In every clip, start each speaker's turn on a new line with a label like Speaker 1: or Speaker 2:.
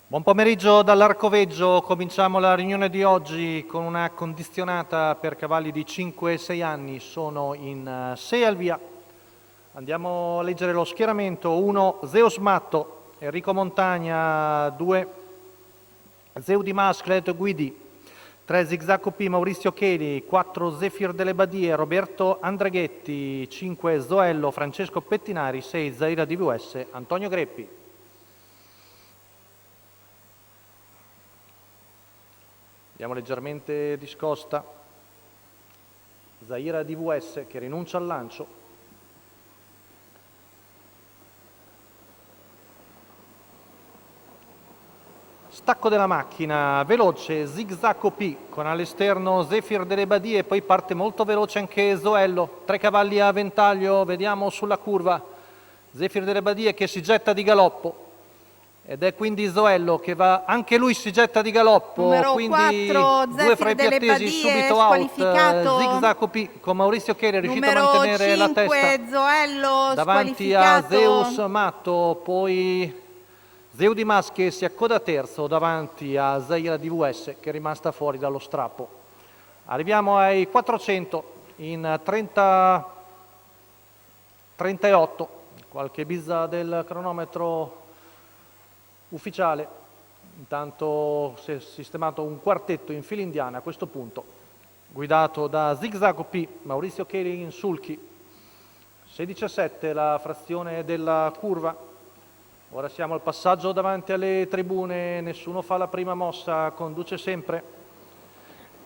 Speaker 1: Buon pomeriggio dall'Arcoveggio, cominciamo la riunione di oggi con una condizionata per cavalli di 5 e 6 anni, sono in 6 al via. Andiamo a leggere lo schieramento: 1 Zeus Matto, Enrico Montagna, 2 Zeudimas Cleto Guidi, 3 Zigzacco P Maurizio Cheli, 4 Zefir delle Badie Roberto Andraghetti, 5 Zoello Francesco Pettinari, 6 Zaira DVS Antonio Greppi. Andiamo leggermente discosta. Zaira DVS che rinuncia al lancio. Stacco della macchina, veloce, Zigzacco P con all'esterno Zefir delle Badie, poi parte molto veloce anche Zoello. 3 cavalli a ventaglio, vediamo sulla curva. Zefir delle Badie che si getta di galoppo. Ed è quindi Zoello che va, anche lui si getta di galoppo,
Speaker 2: Numero
Speaker 1: quindi
Speaker 2: 4,
Speaker 1: due fra i più attesi, subito out, Zigzacco P con Maurizio Cheli è riuscito a mantenere la testa
Speaker 2: Zoello,
Speaker 1: davanti a Zeus Matto, poi Zeudimas che si accoda terzo davanti a Zaira DVS che è rimasta fuori dallo strappo. Arriviamo ai 400 in 38, qualche bizza del cronometro ufficiale. Intanto si è sistemato un quartetto in fila indiana a questo punto, guidato da Zigzacco P, Maurizio Cheli in sulchi. 16,7 la frazione della curva. Ora siamo al passaggio davanti alle tribune, nessuno fa la prima mossa, conduce sempre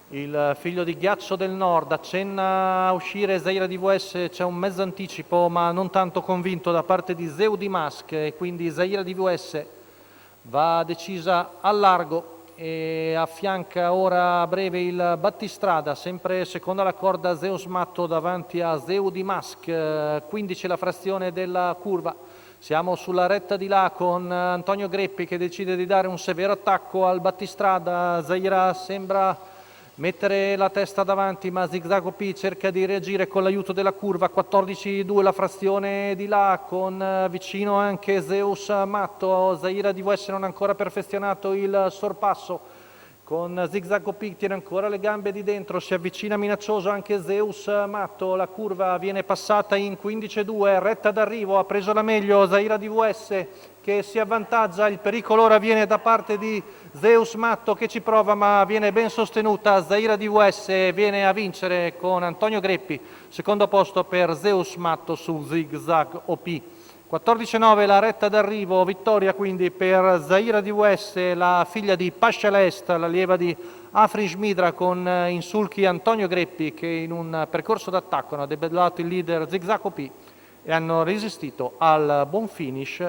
Speaker 1: il figlio di Ghiaccio del Nord, accenna a uscire Zaira DVS, c'è un mezzo anticipo ma non tanto convinto da parte di Zeudimas, e quindi Zaira DVS va decisa al largo e affianca ora a breve il battistrada, sempre seconda la corda Zeus Matto davanti a Zeudimas, 15 la frazione della curva. Siamo sulla retta di là con Antonio Greppi che decide di dare un severo attacco al battistrada. Zaira sembra mettere la testa davanti, ma Zigzacco P cerca di reagire con l'aiuto della curva. 14,2 la frazione di là, con vicino anche Zeus Matto. Zaira DVS non ha ancora perfezionato il sorpasso. Con Zigzacco P tiene ancora le gambe di dentro, si avvicina minaccioso anche Zeus Matto. La curva viene passata in 15,2, retta d'arrivo, ha preso la meglio Zaira DVS che si avvantaggia. Il pericolo ora viene da parte di Zeus Matto che ci prova ma viene ben sostenuta. Zaira DVS viene a vincere con Antonio Greppi, secondo posto per Zeus Matto su Zigzacco P. 14,9 la retta d'arrivo, vittoria quindi per Zaira DVS, la figlia di Pasha Lest, l'allieva di Afrin Midra, con in sulchi Antonio Greppi che in un percorso d'attacco hanno debellato il leader Zigzacco P e hanno resistito al buon finish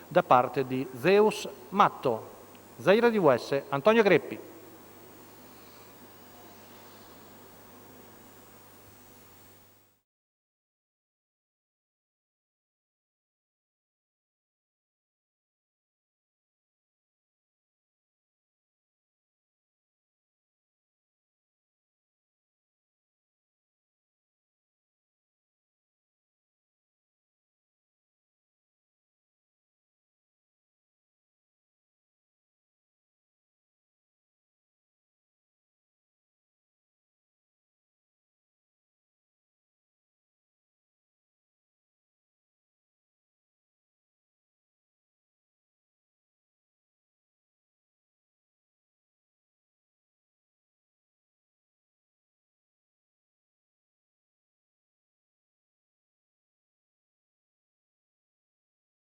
Speaker 1: da parte di Zeus Matto. Zaira DVS, Antonio Greppi.